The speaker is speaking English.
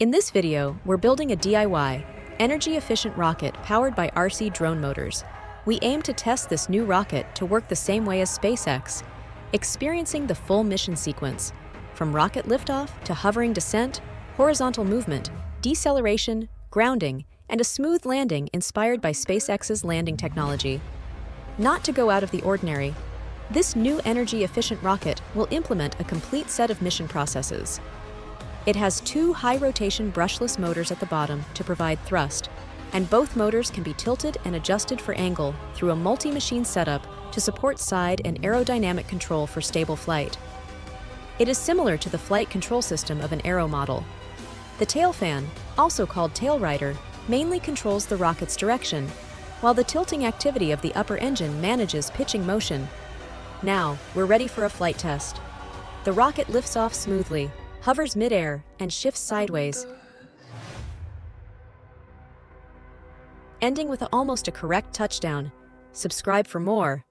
In this video, we're building a DIY, energy-efficient rocket powered by RC drone motors. We aim to test this new rocket to work the same way as SpaceX, experiencing the full mission sequence, from rocket liftoff to hovering descent, horizontal movement, deceleration, grounding, and a smooth landing inspired by SpaceX's landing technology. Not to go out of the ordinary, this new energy-efficient rocket will implement a complete set of mission processes. It has two high-rotation brushless motors at the bottom to provide thrust, and both motors can be tilted and adjusted for angle through a multi-machine setup to support side and aerodynamic control for stable flight. It is similar to the flight control system of an aero model. The tail fan, also called tail rider, mainly controls the rocket's direction, while the tilting activity of the upper engine manages pitching motion. Now, we're ready for a flight test. The rocket lifts off smoothly, hovers mid-air, and shifts sideways, ending with almost a correct touchdown. Subscribe for more.